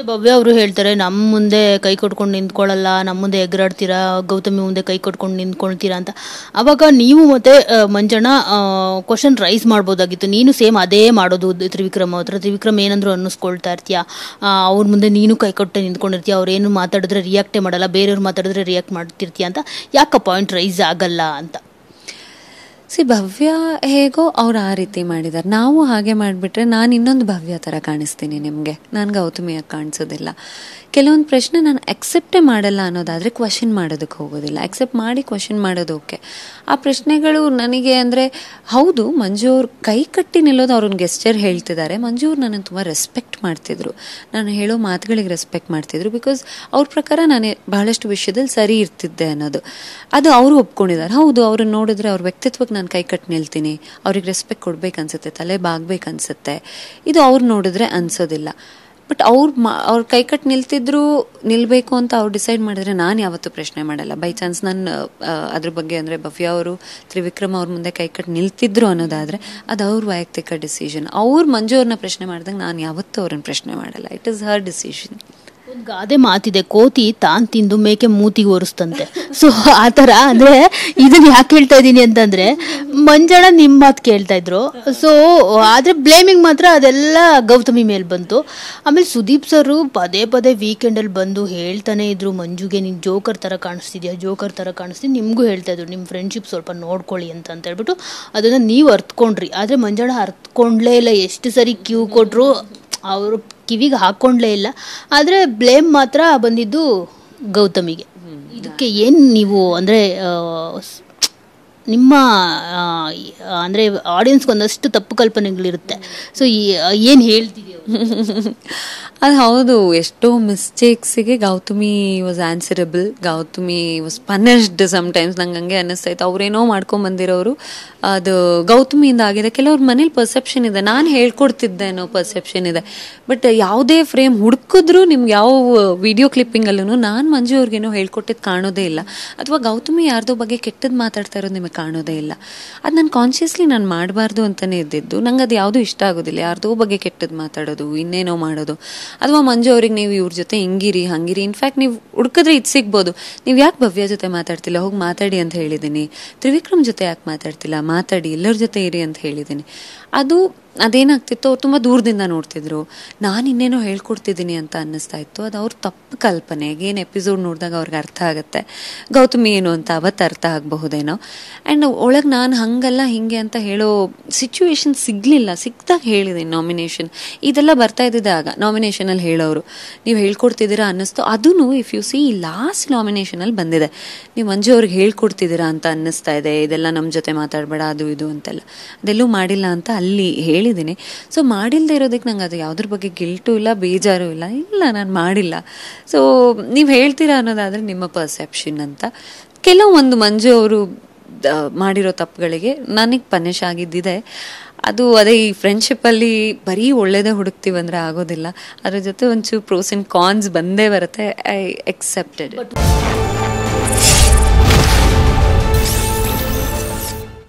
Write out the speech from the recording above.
ಮತ್ತೆ ಭವ್ಯ ಅವರು ಹೇಳ್ತಾರೆ, ನಮ್ಮ ಮುಂದೆ ಕೈ ಕೊಟ್ಕೊಂಡು ನಿಂತ್ಕೊಳ್ಳಲ್ಲ, ನಮ್ಮ ಮುಂದೆ ಎಗರಾಡ್ತೀರಾ, ಗೌತಮಿ ಮುಂದೆ ಕೈ ಕೊಟ್ಕೊಂಡು ನಿಂತ್ಕೊಳ್ತೀರಾ ಅಂತ. ಅವಾಗ ನೀವು ಮತ್ತೆ ಮಂಜಣ್ಣ ಕ್ವಶನ್ ರೈಸ್ ಮಾಡ್ಬೋದಾಗಿತ್ತು. ನೀನು ಸೇಮ್ ಅದೇ ಮಾಡೋದು ತ್ರಿವಿಕ್ರಮ್ ಹತ್ರ. ತ್ರಿವಿಕ್ರಮ್ ಏನಂದ್ರು ಅನ್ನಿಸ್ಕೊಳ್ತಾ ಇರ್ತೀಯ, ಅವ್ರ ಮುಂದೆ ನೀನು ಕೈ ಕೊಟ್ಟೆ ನಿಂತ್ಕೊಂಡಿರ್ತೀಯ, ಅವ್ರೇನು ಮಾತಾಡಿದ್ರೆ ರಿಯಾಕ್ಟೇ ಮಾಡಲ್ಲ, ಬೇರೆಯವ್ರು ಮಾತಾಡಿದ್ರೆ ರಿಯಾಕ್ಟ್ ಮಾಡ್ತಿರ್ತೀಯ ಅಂತ. ಯಾಕೆ ಪಾಯಿಂಟ್ ರೈಸ್ ಆಗಲ್ಲ ಅಂತ. ಭವ್ಯ ಹೇಗೋ ಅವ್ರು ಆ ರೀತಿ ಮಾಡಿದ್ದಾರೆ, ನಾವು ಹಾಗೆ ಮಾಡಿಬಿಟ್ರೆ ನಾನು ಇನ್ನೊಂದು ಭವ್ಯ ಥರ ಕಾಣಿಸ್ತೀನಿ ನಿಮಗೆ, ನಾನು ಗೌತಮಿಯಾಗಿ ಕಾಣಿಸೋದಿಲ್ಲ. ಕೆಲವೊಂದು ಪ್ರಶ್ನೆ ನಾನು ಅಕ್ಸೆಪ್ಟೇ ಮಾಡಲ್ಲ ಅನ್ನೋದಾದರೆ ಕ್ವಶನ್ ಮಾಡೋದಕ್ಕೆ ಹೋಗೋದಿಲ್ಲ. ಅಕ್ಸೆಪ್ಟ್ ಮಾಡಿ ಕ್ವಶನ್ ಮಾಡೋದು ಓಕೆ. ಆ ಪ್ರಶ್ನೆಗಳು ನನಗೆ ಅಂದರೆ ಹೌದು, ಮಂಜು ಅವ್ರು ಕೈ ಕಟ್ಟಿ ನಿಲ್ಲೋದು ಅವ್ರನ್ನ ಗೆಸ್ಚರ್ ಹೇಳ್ತಿದ್ದಾರೆ. ಮಂಜು ಅವ್ರು ನನ್ನನ್ನು ತುಂಬ ರೆಸ್ಪೆಕ್ಟ್ ಮಾಡ್ತಿದ್ರು, ನಾನು ಹೇಳೋ ಮಾತುಗಳಿಗೆ ರೆಸ್ಪೆಕ್ಟ್ ಮಾಡ್ತಿದ್ರು. ಬಿಕಾಸ್ ಅವ್ರ ಪ್ರಕಾರ ನಾನು ಬಹಳಷ್ಟು ವಿಷಯದಲ್ಲಿ ಸರಿ ಇರ್ತಿದ್ದೆ ಅನ್ನೋದು ಅದು ಅವರು ಒಪ್ಕೊಂಡಿದ್ದಾರೆ. ಹೌದು, ಅವ್ರನ್ನ ನೋಡಿದ್ರೆ ಅವ್ರ ವ್ಯಕ್ತಿತ್ವಕ್ಕೆ ನಾನು ಕೈ ಕಟ್ಟಿ ನಿಲ್ತೀನಿ, ಅವ್ರಿಗೆ ರೆಸ್ಪೆಕ್ಟ್ ಕೊಡ್ಬೇಕನ್ಸುತ್ತೆ, ತಲೆ ಬಾಗ್ಬೇಕನ್ಸುತ್ತೆ, ಇದು ಅವ್ರು ನೋಡಿದ್ರೆ ಅನ್ಸೋದಿಲ್ಲ. ಬಟ್ ಅವ್ರು ಕೈ ಕಟ್ಟಿ ನಿಲ್ಬೇಕು ಅಂತ ಅವ್ರು ಡಿಸೈಡ್ ಮಾಡಿದ್ರೆ ನಾನು ಯಾವತ್ತೂ ಪ್ರಶ್ನೆ ಮಾಡಲ್ಲ. ಬೈ ಚಾನ್ಸ್ ನಾನು ಅದ್ರ ಬಗ್ಗೆ ಅಂದರೆ ಭವ್ಯ ಅವರು ತ್ರಿವಿಕ್ರಮ್ ಅವ್ರ ಮುಂದೆ ಕೈ ಕಟ್ಟಿ ನಿಲ್ತಿದ್ರು ಅನ್ನೋದಾದರೆ ಅದು ಅವ್ರ ವೈಯಕ್ತಿಕ ಡಿಸಿಷನ್. ಅವ್ರು ಮಂಜು ಅವ್ರನ್ನ ಪ್ರಶ್ನೆ ಮಾಡಿದಾಗ ನಾನು ಯಾವತ್ತೂ ಅವ್ರನ್ನ ಪ್ರಶ್ನೆ ಮಾಡಲ್ಲ. It is her decision. ಒಂದು ಗಾದೆ ಮಾತಿದೆ, ಕೋತಿ ತಾನ್ ತಿಂದು ಮೇಕೆ ಮೂತಿಗೆ ಒರೆಸ್ತಂತೆ. ಸೊ ಆ ಥರ ಅಂದರೆ ಇದನ್ನ ಯಾಕೆ ಹೇಳ್ತಾ ಇದ್ದೀನಿ ಅಂತಂದರೆ, ಮಂಜಣ್ಣ ನಿಮ್ಮ ಮಾತು ಕೇಳ್ತಾ ಇದ್ರು. ಸೊ ಆದರೆ ಬ್ಲೇಮಿಂಗ್ ಮಾತ್ರ ಅದೆಲ್ಲ ಗೌತಮಿ ಮೇಲೆ ಬಂತು. ಆಮೇಲೆ ಸುದೀಪ್ ಸರು ಪದೇ ಪದೇ ವೀಕೆಂಡಲ್ಲಿ ಬಂದು ಹೇಳ್ತಾನೆ ಇದ್ರು, ಮಂಜುಗೆ ನೀನು ಜೋಕರ್ ಥರ ಕಾಣಿಸ್ತಿದ್ಯಾ, ಜೋಕರ್ ಥರ ಕಾಣಿಸ್ತೀನಿ. ನಿಮಗೂ ಹೇಳ್ತಾ ಇದ್ರು ನಿಮ್ಮ ಫ್ರೆಂಡ್ಶಿಪ್ ಸ್ವಲ್ಪ ನೋಡ್ಕೊಳ್ಳಿ ಅಂತ ಹೇಳ್ಬಿಟ್ಟು ಅದನ್ನು ನೀವು ಅರ್ತ್ಕೊಂಡ್ರಿ. ಆದರೆ ಮಂಜಣ್ಣ ಅರ್ತ್ಕೊಂಡ್ಲೇ ಇಲ್ಲ. ಎಷ್ಟು ಸರಿ ಕ್ಯೂ ಕೊಟ್ಟರು ಅವರು ಕಿವಿಗೆ ಹಾಕ್ಕೊಂಡ್ಲೇ ಇಲ್ಲ. ಆದರೆ ಬ್ಲೇಮ್ ಮಾತ್ರ ಬಂದಿದ್ದು ಗೌತಮಿಗೆ. ಇದಕ್ಕೆ ಏನು ನೀವು ಅಂದರೆ ನಿಮ್ಮ ಅಂದರೆ ಆಡಿಯನ್ಸ್ಗೆ ಒಂದಷ್ಟು ತಪ್ಪು ಕಲ್ಪನೆಗಳಿರುತ್ತೆ. ಸೊ ಏನು ಹೇಳ್ತಿದ್ದೀವಿ ಅದು ಹೌದು, ಎಷ್ಟೋ ಮಿಸ್ಟೇಕ್ಸಿಗೆ Gautami was answerable, Gautami was punished. Sometimes ನಂಗೆ ಹಂಗೆ ಅನ್ನಿಸ್ತಾ ಇತ್ತು, ಅವ್ರೇನೋ ಮಾಡ್ಕೊಂಬಂದಿರೋರು ಅದು ಗೌತಮಿಯಿಂದ ಆಗಿದೆ. ಕೆಲವ್ರ ಮನೇಲಿ ಪರ್ಸೆಪ್ಷನ್ ಇದೆ, ನಾನು ಹೇಳ್ಕೊಡ್ತಿದ್ದೆ ಅನ್ನೋ ಪರ್ಸೆಪ್ಷನ್ ಇದೆ. ಬಟ್ ಯಾವುದೇ ಫ್ರೇಮ್ ಹುಡುಕಿದ್ರು ನಿಮ್ಗೆ ಯಾವ ವಿಡಿಯೋ ಕ್ಲಿಪ್ಪಿಂಗಲ್ಲೂ ನಾನು ಮಂಜು ಅವ್ರಿಗೇನೋ ಹೇಳ್ಕೊಟ್ಟಿದ್ದು ಕಾಣೋದೇ ಇಲ್ಲ, ಅಥವಾ ಗೌತಮಿ ಯಾರ್ದೋ ಬಗ್ಗೆ ಕೆಟ್ಟದ್ದು ಮಾತಾಡ್ತಾ ಇರೋದು ನಿಮಗೆ ಕಾಣೋದೇ ಇಲ್ಲ. ಅದು ನಾನು ಕಾನ್ಷಿಯಸ್ಲಿ ನಾನು ಮಾಡಬಾರ್ದು ಅಂತಲೇ ಇದ್ದಿದ್ದು. ನಂಗೆ ಅದು ಯಾವುದೂ ಇಷ್ಟ ಆಗೋದಿಲ್ಲ, ಯಾರ್ದೋ ಬಗ್ಗೆ ಕೆಟ್ಟದ್ದು ಮಾತಾಡೋದು, ಇನ್ನೇನೋ ಮಾಡೋದು. ಅಥವಾ ಮಂಜು ಅವ್ರಿಗೆ ನೀವು ಇವ್ರ ಜೊತೆ ಹಿಂಗಿರಿ ಹಂಗಿರಿ, ಇನ್ಫ್ಯಾಕ್ಟ್ ನೀವು ಹುಡುಕಿದ್ರೆ ಇದು ಸಿಗ್ಬೋದು. ನೀವು ಯಾಕೆ ಭವ್ಯ ಜೊತೆ ಮಾತಾಡ್ತಿಲ್ಲ, ಹೋಗಿ ಮಾತಾಡಿ ಅಂತ ಹೇಳಿದ್ದೀನಿ. ತ್ರಿವಿಕ್ರಮ್ ಜೊತೆ ಯಾಕೆ ಮಾತಾಡ್ತಿಲ್ಲ, ಮಾತಾಡಿ, ಎಲ್ಲರ ಜೊತೆ ಇರಿ ಅಂತ ಹೇಳಿದ್ದೀನಿ. ಅದೇನಾಗ್ತಿತ್ತು, ಅವ್ರು ತುಂಬ ದೂರದಿಂದ ನೋಡ್ತಿದ್ರು, ನಾನು ಇನ್ನೇನೋ ಹೇಳ್ಕೊಡ್ತಿದ್ದೀನಿ ಅಂತ ಅನ್ನಿಸ್ತಾ ಇತ್ತು. ಅದು ಅವ್ರ ತಪ್ಪು ಕಲ್ಪನೆ. ಏನು ಎಪಿಸೋಡ್ ನೋಡಿದಾಗ ಅವ್ರಿಗೆ ಅರ್ಥ ಆಗುತ್ತೆ ಗೌತಮಿ ಏನು ಅಂತ, ಅವತ್ತು ಅರ್ಥ ಆಗಬಹುದೇನೋ. ಆ್ಯಂಡ್ ಒಳಗೆ ನಾನು ಹಂಗಲ್ಲ ಹಿಂಗೆ ಅಂತ ಹೇಳೋ ಸಿಚುವೇಶನ್ ಸಿಗಲಿಲ್ಲ. ಸಿಕ್ಕಿದಾಗ ಹೇಳಿದ್ದೀನಿ. ನಾಮಿನೇಷನ್ ಇದೆಲ್ಲ ಬರ್ತಾ ಇದ್ದಿದ್ದಾಗ ನಾಮಿನೇಷನಲ್ಲಿ ಹೇಳೋರು ನೀವು ಹೇಳ್ಕೊಡ್ತಿದ್ದೀರಾ ಅನ್ನಿಸ್ತು. ಅದೂ ಇಫ್ ಯು ಸಿ ಲಾಸ್ಟ್ ನಾಮಿನೇಷನಲ್ಲಿ ಬಂದಿದೆ, ನೀವು ಮಂಜು ಅವ್ರಿಗೆ ಹೇಳ್ಕೊಡ್ತಿದ್ದೀರಾ ಅಂತ ಅನ್ನಿಸ್ತಾ ಇದೆ, ಇದೆಲ್ಲ ನಮ್ಮ ಜೊತೆ ಮಾತಾಡಬೇಡ ಅದು ಇದು ಅಂತೆಲ್ಲ. ಅದೆಲ್ಲೂ ಮಾಡಿಲ್ಲ ಅಂತ ಅಲ್ಲಿ ಹೇಳಿದ್ದೀನಿ. ಸೊ ಮಾಡಿಲ್ಲದೆ ಇರೋದಕ್ಕೆ ನಂಗೆ ಅದು ಯಾವುದ್ರ ಬಗ್ಗೆ ಗಿಲ್ಟು ಇಲ್ಲ, ಬೇಜಾರು ಇಲ್ಲ. ನಾನು ಮಾಡಿಲ್ಲ. ಸೊ ನೀವು ಹೇಳ್ತೀರಾ ಅನ್ನೋದಾದರೆ ನಿಮ್ಮ ಪರ್ಸೆಪ್ಷನ್ ಅಂತ. ಕೆಲವೊಂದು ಮಂಜು ಅವರು ಮಾಡಿರೋ ತಪ್ಪುಗಳಿಗೆ ನನಗೆ ಪನಿಷ್ ಆಗಿದ್ದಿದೆ. ಅದೇ ಈ ಫ್ರೆಂಡ್ಶಿಪ್ಪಲ್ಲಿ ಬರೀ ಒಳ್ಳೇದೇ ಹುಡುಕ್ತೀವಂದರೆ ಆಗೋದಿಲ್ಲ. ಅದ್ರ ಜೊತೆ ಒಂಚೂರು ಪ್ರೋಸ್ ಆ್ಯಂಡ್ ಕಾನ್ಸ್ ಬಂದೇ ಬರುತ್ತೆ. I accepted.